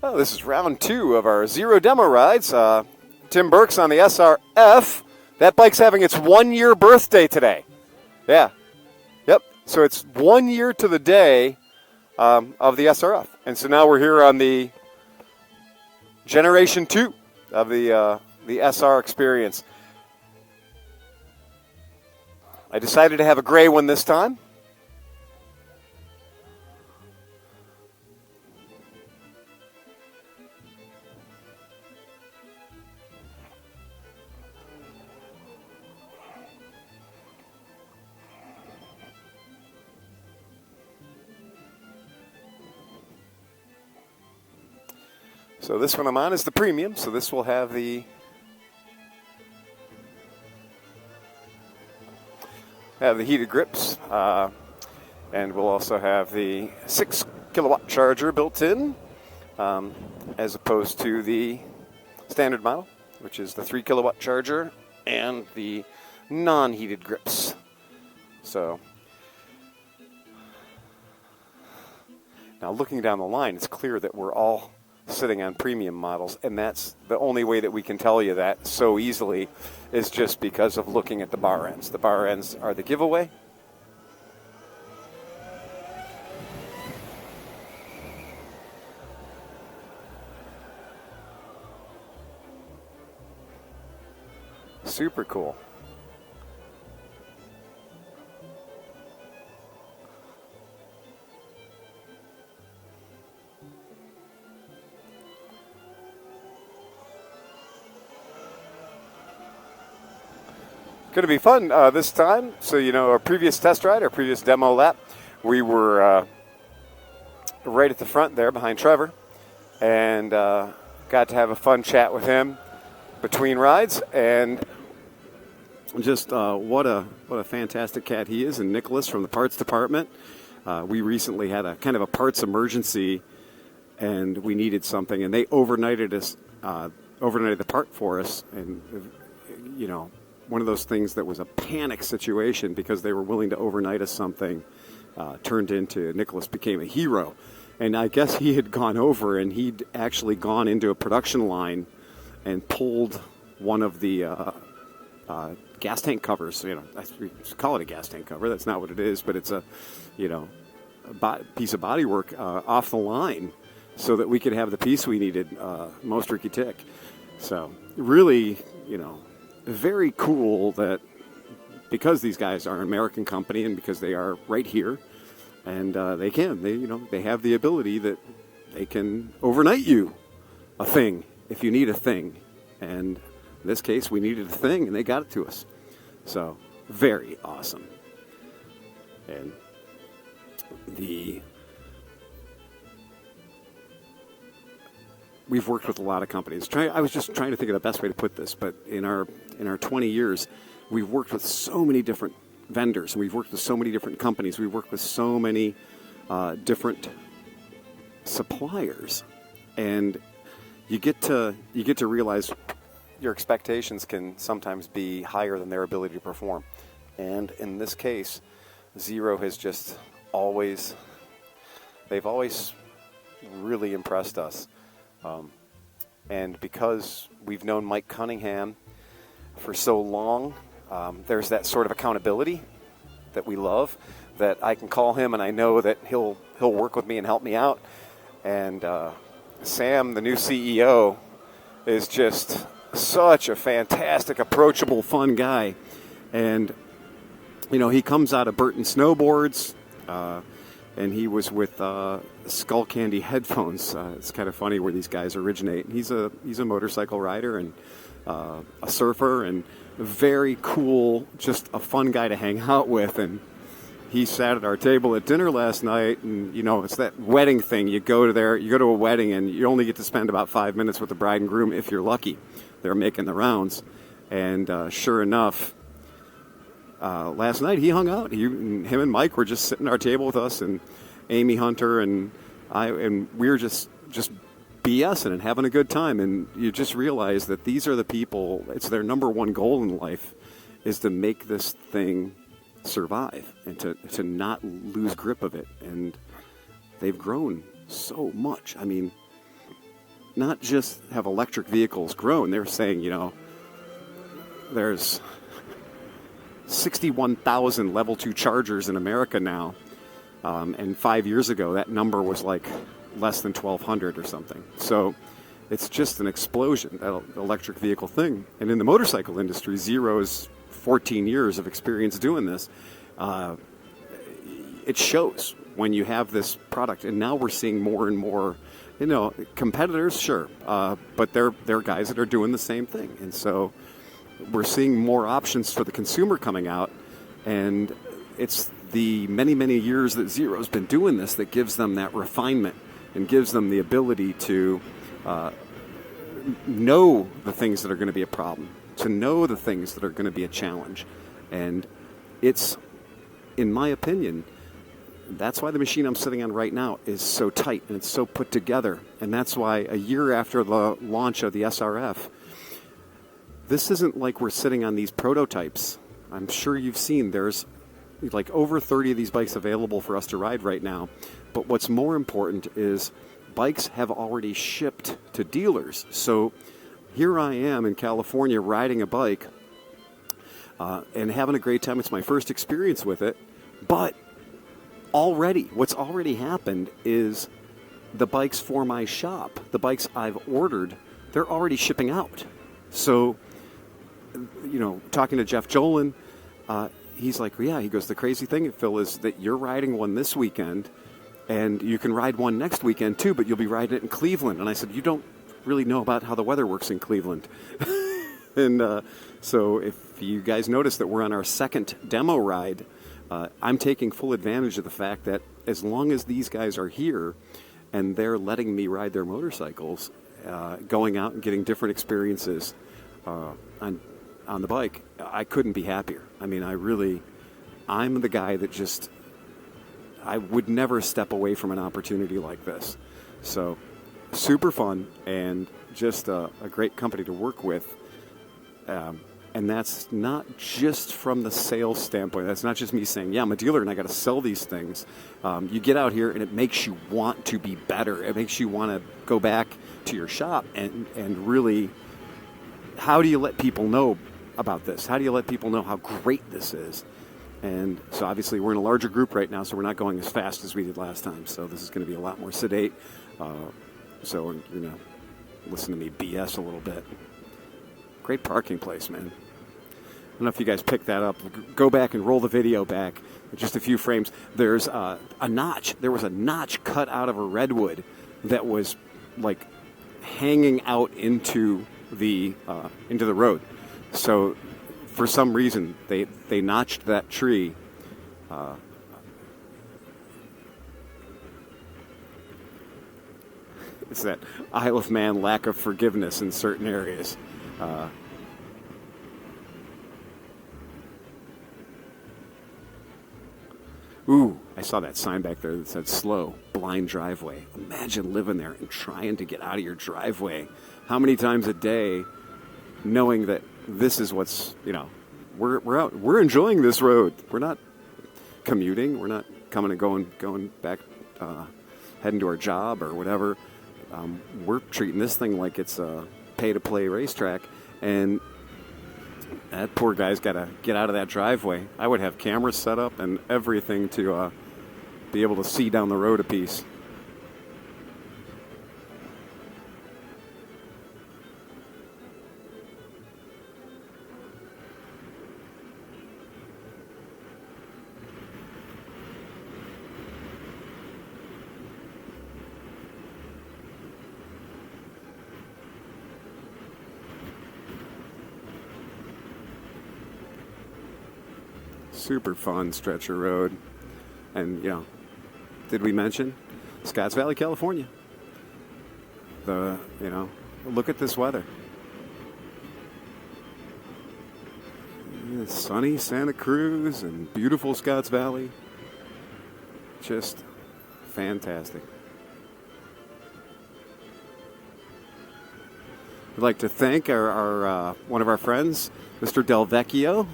Well, this is round 2 of our Zero demo rides. Tim Burke's on the SRF. That bike's having its 1-year birthday today. Yeah. Yep. So it's 1 year to the day of the SRF. And so now we're here on the Generation 2 of the SR experience. I decided to have a gray one this time. So this one I'm on is the premium, so this will have the heated grips, and we'll also have the 6 kilowatt charger built in, as opposed to the standard model, which is the 3 kilowatt charger and the non-heated grips. So now looking down the line, it's clear that we're all sitting on premium models, and that's the only way that we can tell you that so easily is just because of looking at the bar ends. The bar ends are the giveaway. Super cool. Going to be fun this time. So, our previous test ride, our previous demo lap, we were right at the front there behind Trevor, and got to have a fun chat with him between rides, and just what a fantastic cat he is, and Nicholas from the parts department. We recently had a kind of a parts emergency, and we needed something, and they overnighted the part for us, and one of those things that was a panic situation because they were willing to overnight us something turned into Nicholas became a hero. And I guess he had gone over and he'd actually gone into a production line and pulled one of the gas tank covers. We call it a gas tank cover. That's not what it is, but it's a piece of bodywork off the line so that we could have the piece we needed, most Ricky Tick. So really, very cool that because these guys are an American company and because they are right here, and they have the ability that they can overnight you a thing if you need a thing. And in this case, we needed a thing, and they got it to us. So very awesome. And we've worked with a lot of companies. I was just trying to think of the best way to put this, but in our 20 years, we've worked with so many different vendors, and we've worked with so many different companies. We've worked with so many different suppliers, and you get to realize your expectations can sometimes be higher than their ability to perform. And in this case, Zero has just they've always really impressed us. And because we've known Mike Cunningham for so long, there's that sort of accountability that we love, that I can call him and I know that he'll work with me and help me out. And Sam, the new CEO, is just such a fantastic, approachable, fun guy. And, he comes out of Burton Snowboards, and he was with Skull Candy Headphones. It's kind of funny where these guys originate. He's a motorcycle rider and a surfer, and very cool, just a fun guy to hang out with. And he sat at our table at dinner last night, and it's that wedding thing. You go to a wedding, and you only get to spend about 5 minutes with the bride and groom if you're lucky. They're making the rounds, and sure enough, last night he hung out. Him and Mike were just sitting at our table with us, and Amy Hunter and I, and we were just BSing and having a good time. And you just realize that these are the people. It's their number one goal in life, is to make this thing survive and to not lose grip of it. And they've grown so much. I mean, not just have electric vehicles grown, they're saying, there's 61,000 level 2 chargers in America now. And 5 years ago, that number was like less than 1,200 or something. So it's just an explosion, that electric vehicle thing. And in the motorcycle industry, Zero's 14 years of experience doing this, it shows when you have this product. And now we're seeing more and more, competitors, sure, but they're guys that are doing the same thing. And so we're seeing more options for the consumer coming out, and it's the many, many years that Zero's been doing this that gives them that refinement and gives them the ability to know the things that are going to be a problem, to know the things that are going to be a challenge. And it's, in my opinion, that's why the machine I'm sitting on right now is so tight and it's so put together. And that's why a year after the launch of the SRF, this isn't like we're sitting on these prototypes. I'm sure you've seen there's like over 30 of these bikes available for us to ride right now. But what's more important is bikes have already shipped to dealers. So here I am in California riding a bike and having a great time. It's my first experience with it. But what's already happened is the bikes for my shop, the bikes I've ordered, they're already shipping out. So, talking to Jeff Jolin, he's like, yeah, he goes, the crazy thing, Phil, is that you're riding one this weekend, and you can ride one next weekend too, but you'll be riding it in Cleveland. And I said, you don't really know about how the weather works in Cleveland. And so if you guys notice that we're on our second demo ride, I'm taking full advantage of the fact that as long as these guys are here and they're letting me ride their motorcycles, going out and getting different experiences on the bike, I couldn't be happier. I mean, I'm the guy that I would never step away from an opportunity like this. So super fun and just a great company to work with. And that's not just from the sales standpoint. That's not just me saying, yeah, I'm a dealer and I got to sell these things. You get out here and it makes you want to be better. It makes you want to go back to your shop and really, how do you let people know about this? How do you let people know how great this is? And so obviously we're in a larger group right now, so we're not going as fast as we did last time. So this is going to be a lot more sedate. So you're going to listen to me BS a little bit. Great parking place, man. I don't know if you guys picked that up. Go back and roll the video back just a few frames. There's a notch. There was a notch cut out of a redwood that was like hanging out into the road. So for some reason they notched that tree. It's that Isle of Man lack of forgiveness in certain areas. Ooh, I saw that sign back there that said slow, blind driveway. Imagine living there and trying to get out of your driveway. How many times a day knowing that this is what's, we're out, we're enjoying this road. We're not commuting. We're not coming and going back, heading to our job or whatever. We're treating this thing like it's a pay-to-play racetrack, and that poor guy's got to get out of that driveway. I would have cameras set up and everything to be able to see down the road a piece. Super fun stretch of road. And, did we mention Scotts Valley, California? Look at this weather. Sunny Santa Cruz and beautiful Scotts Valley. Just fantastic. We'd like to thank our one of our friends, Mr. Del Vecchio,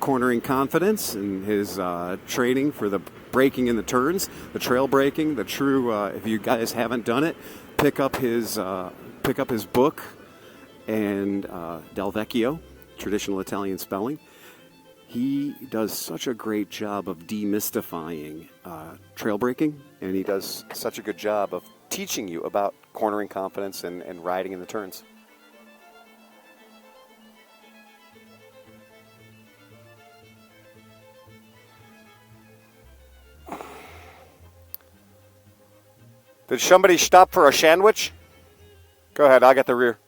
Cornering Confidence, and his training for the braking in the turns, the trail braking, the true, if you guys haven't done it, pick up his pick up his book and Del Vecchio, traditional Italian spelling. He does such a great job of demystifying trail braking, and he does such a good job of teaching you about cornering confidence and riding in the turns. Did somebody stop for a sandwich? Go ahead, I'll get the rear.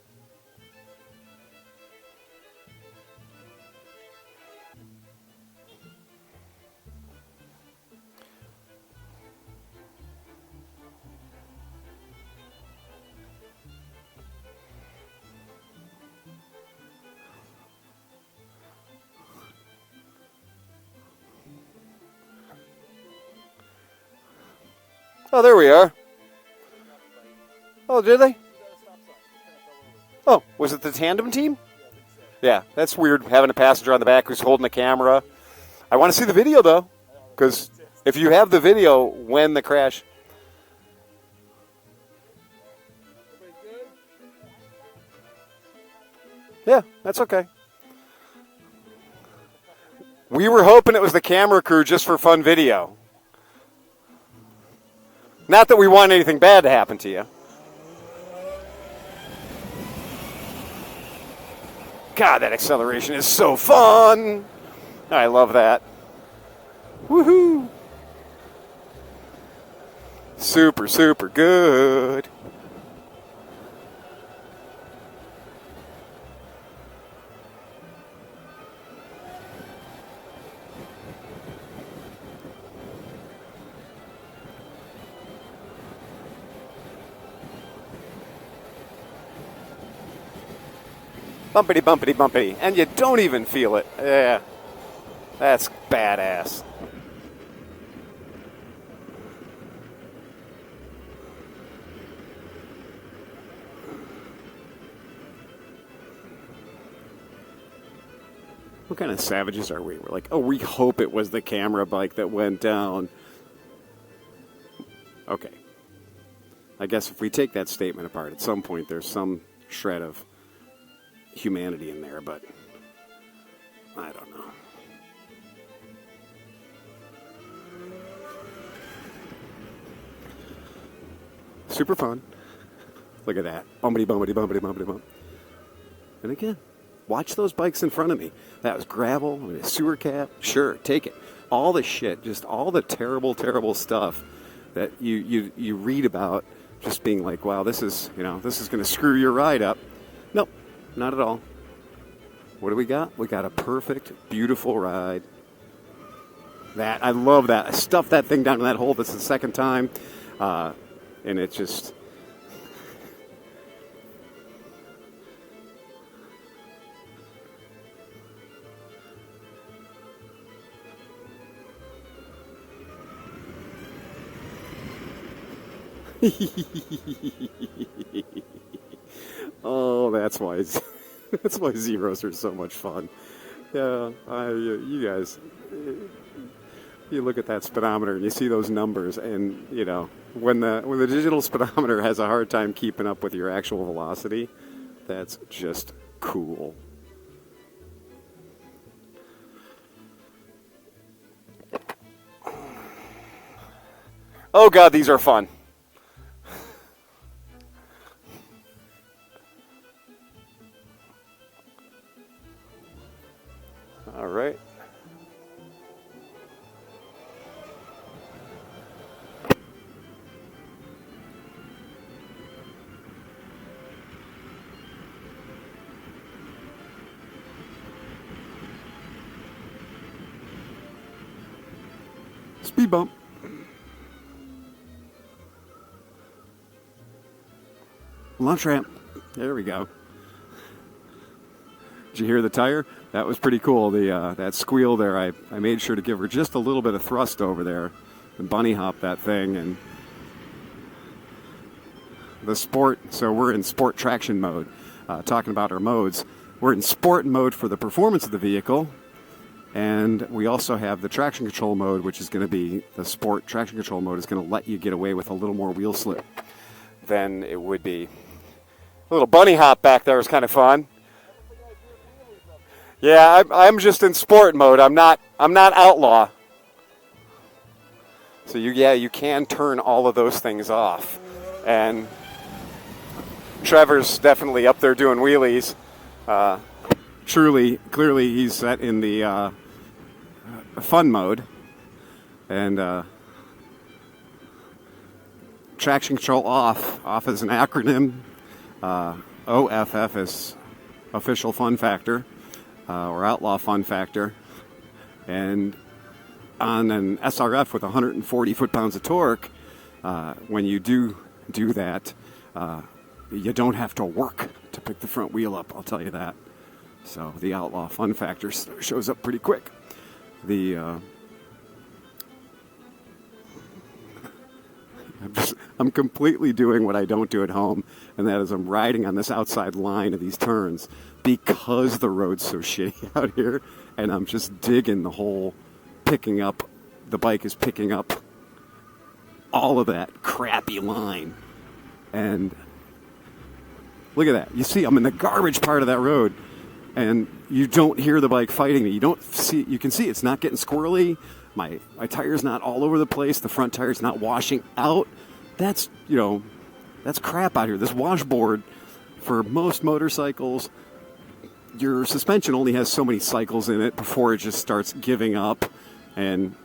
Oh, there we are. Oh, did they? Oh, was it the tandem team? Yeah, that's weird having a passenger on the back who's holding the camera. I want to see the video, though, because if you have the video when the crash... Yeah, that's okay. We were hoping it was the camera crew just for fun video. Not that we want anything bad to happen to you. God, that acceleration is so fun. I love that. Woohoo. Super, super good. Bumpity, bumpity, bumpity. And you don't even feel it. Yeah. That's badass. What kind of savages are we? We're like, oh, we hope it was the camera bike that went down. Okay. I guess if we take that statement apart, at some point there's some shred of humanity in there, but I don't know. Super fun. Look at that. Bumpity, bumpity, bumpity, bumpity, bump. And again, watch those bikes in front of me. That was gravel, I mean, a sewer cap. Sure, take it. All the shit, just all the terrible, terrible stuff that you read about, just being like, wow, this is going to screw your ride up. Nope. Not at all. What do we got? We got a perfect, beautiful ride. That, I love that. I stuffed that thing down in that hole. This is the second time. And it just... Oh, that's why zeros are so much fun. Yeah, you guys, you look at that speedometer and you see those numbers, and when the digital speedometer has a hard time keeping up with your actual velocity, that's just cool. Oh God, these are fun. All right. Speed bump. Launch ramp. There we go. Did you hear the tire? That was pretty cool. That squeal there, I made sure to give her just a little bit of thrust over there and bunny hop that thing. And the sport, so we're in sport traction mode, talking about our modes. We're in sport mode for the performance of the vehicle, and we also have the traction control mode, which is going to be the sport traction control mode is going to let you get away with a little more wheel slip than it would be little bunny hop back there was kind of fun. Yeah, I'm just in sport mode. I'm not outlaw. So you can turn all of those things off. And Trevor's definitely up there doing wheelies. Clearly he's set in the fun mode. And traction control off. Off is an acronym. OFF is official fun factor. Or outlaw fun factor. And on an SRF with 140 foot-pounds of torque, when you do that, you don't have to work to pick the front wheel up, I'll tell you that. So the outlaw fun factor shows up pretty quick. I'm completely doing what I don't do at home, and that is I'm riding on this outside line of these turns because the road's so shitty out here, and I'm just digging the whole the bike is picking up all of that crappy line. And look at that. You see, I'm in the garbage part of that road, and you don't hear the bike fighting me. You can see it's not getting squirrely. My tire's not all over the place. The front tire's not washing out. That's crap out here. This washboard, for most motorcycles, your suspension only has so many cycles in it before it just starts giving up. And,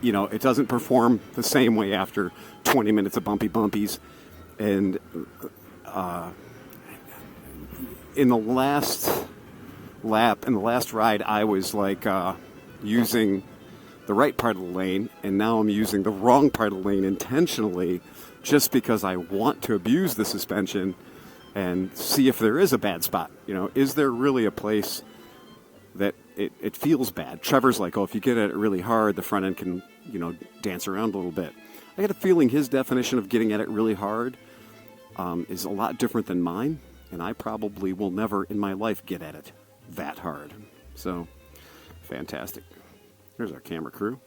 it doesn't perform the same way after 20 minutes of bumpies. And in the last lap, in the last ride, I was using the right part of the lane, and now I'm using the wrong part of the lane intentionally just because I want to abuse the suspension and see if there is a bad spot. Is there really a place that it feels bad? Trevor's like, if you get at it really hard, the front end can, dance around a little bit. I got a feeling his definition of getting at it really hard is a lot different than mine, and I probably will never in my life get at it that hard. So, fantastic. Here's our camera crew.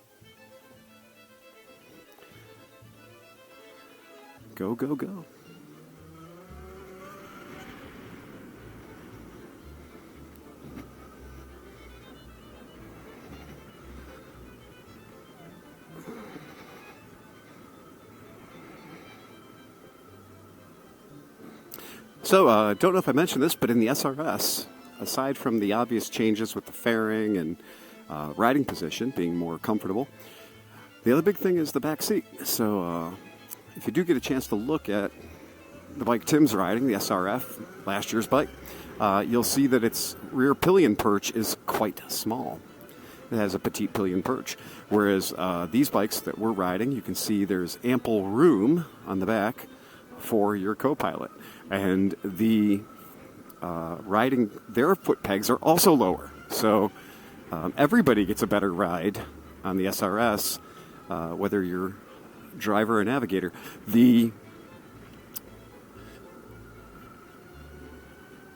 Go, go, go. So, don't know if I mentioned this, but in the SRS, aside from the obvious changes with the fairing and riding position being more comfortable, the other big thing is the back seat. So, if you do get a chance to look at the bike Tim's riding, the SRF, last year's bike, you'll see that its rear pillion perch is quite small. It has a petite pillion perch, whereas these bikes that we're riding, you can see there's ample room on the back for your co-pilot. And the their foot pegs are also lower. So everybody gets a better ride on the SRS, whether you're driver or navigator.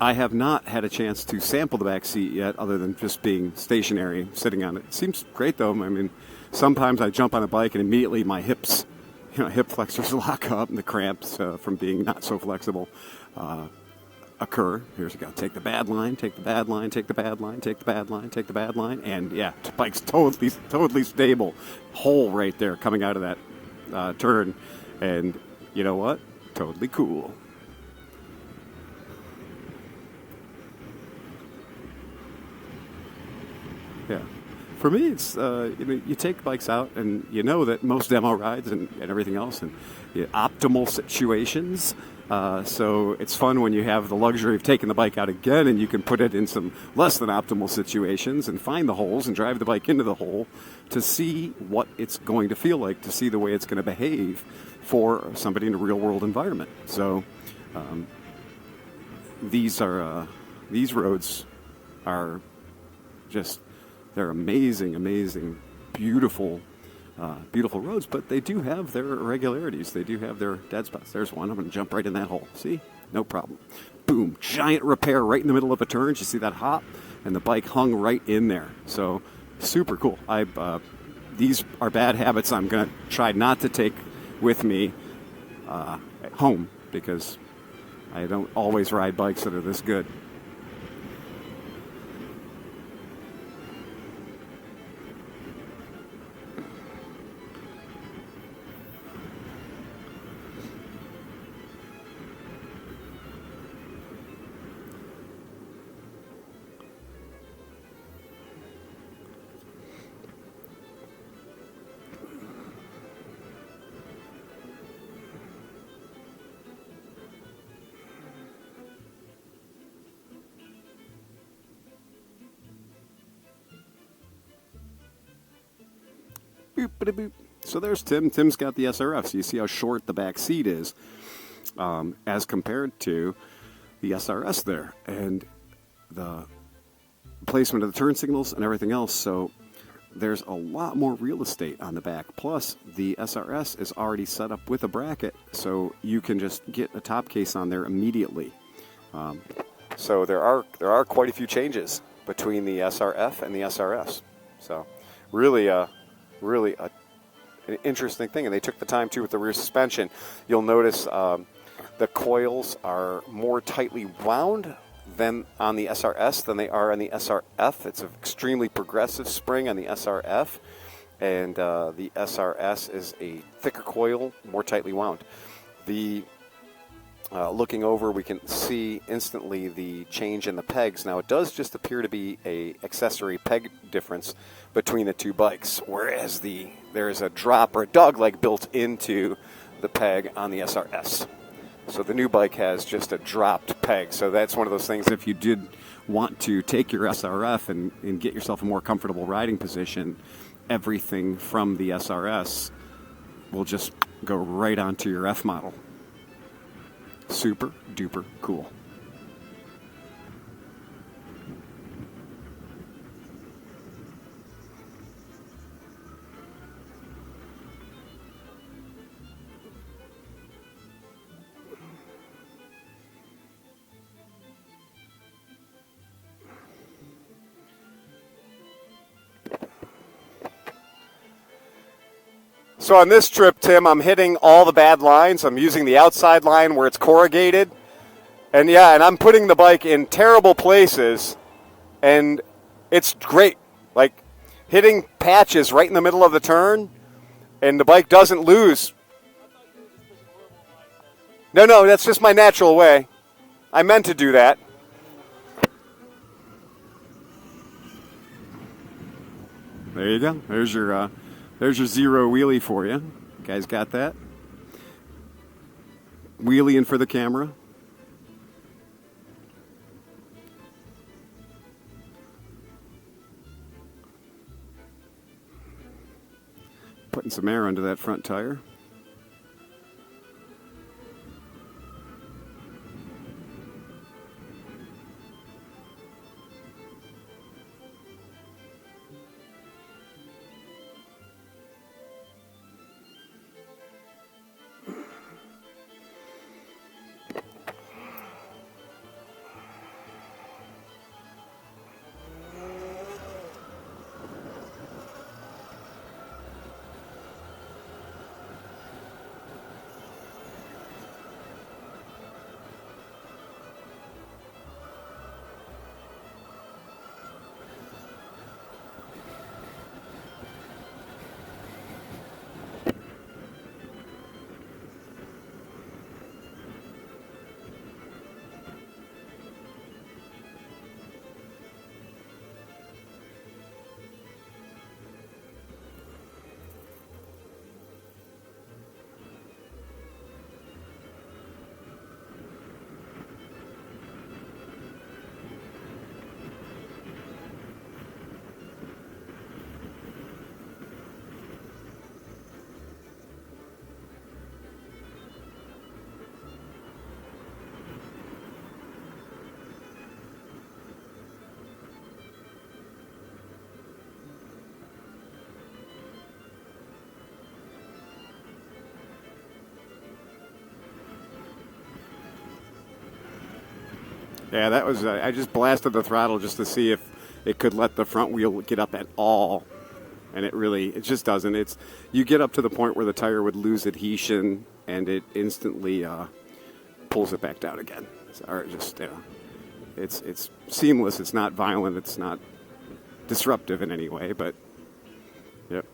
I have not had a chance to sample the back seat yet, other than just being stationary, sitting on it. It seems great, though. I mean, sometimes I jump on a bike and immediately my hips, hip flexors lock up and the cramps from being not so flexible occur. Here's we go. Take the bad line, take the bad line, take the bad line, take the bad line, take the bad line, and yeah, the bike's totally stable. Hole right there coming out of that turn, and you know what? Totally cool. Yeah. For me, it's you take bikes out, and you know that most demo rides and everything else, and optimal situations. So it's fun when you have the luxury of taking the bike out again, and you can put it in some less than optimal situations and find the holes and drive the bike into the hole to see what it's going to feel like, to see the way it's going to behave for somebody in a real-world environment. So these roads are just... They're amazing, beautiful roads, but they do have their irregularities. They do have their dead spots. There's one. I'm going to jump right in that hole. See? No problem. Boom. Giant repair right in the middle of a turn. You see that hop? And the bike hung right in there. So, super cool. These are bad habits I'm going to try not to take with me at home, because I don't always ride bikes that are this good. Boop, boop, boop. So there's Tim. Tim's got the SRF. So you see how short the back seat is as compared to the SRS there. And the placement of the turn signals and everything else. So there's a lot more real estate on the back. Plus, the SRS is already set up with a bracket. So you can just get a top case on there immediately. So there are quite a few changes between the SRF and the SRS. So really an interesting thing, and they took the time too with the rear suspension. You'll notice the coils are more tightly wound than on the SRS than they are on the SRF. It's an extremely progressive spring on the SRF, and the SRS is a thicker coil, more tightly wound. Looking over, we can see instantly the change in the pegs. Now, it does just appear to be a accessory peg difference between the two bikes, whereas there is a drop or a dog leg built into the peg on the SRS. So the new bike has just a dropped peg. So that's one of those things, if you did want to take your SRF and get yourself a more comfortable riding position, everything from the SRS will just go right onto your F model. Super duper cool. So on this trip, Tim, I'm hitting all the bad lines. I'm using the outside line where it's corrugated. And I'm putting the bike in terrible places. And it's great. Like hitting patches right in the middle of the turn, and the bike doesn't lose. No, that's just my natural way. I meant to do that. There you go. There's your zero wheelie for you. You guys got that? Wheelie in for the camera. Putting some air under that front tire. Yeah, that was, I just blasted the throttle just to see if it could let the front wheel get up at all. And it just doesn't. You get up to the point where the tire would lose adhesion, and it instantly pulls it back down again. Or just, it's seamless. It's not violent. It's not disruptive in any way, but yep.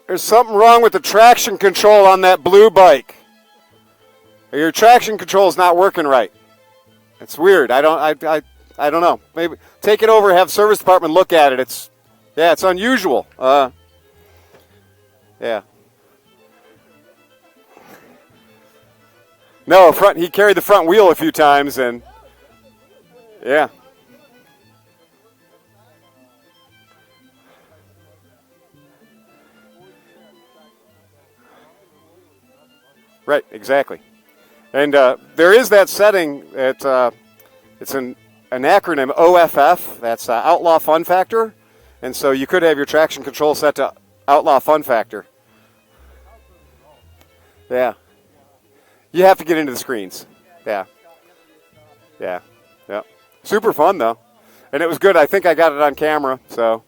There's something wrong with the traction control on that blue bike. Your traction control is not working right. It's weird. I don't know. Maybe take it over, have service department look at it. It's unusual. Yeah. No, he carried the front wheel a few times, and yeah. Right, exactly. And there is that setting. It's an acronym, OFF. That's Outlaw Fun Factor. And so you could have your traction control set to Outlaw Fun Factor. Yeah. You have to get into the screens. Yeah. Yeah. Yeah. Super fun, though. And it was good. I think I got it on camera, so.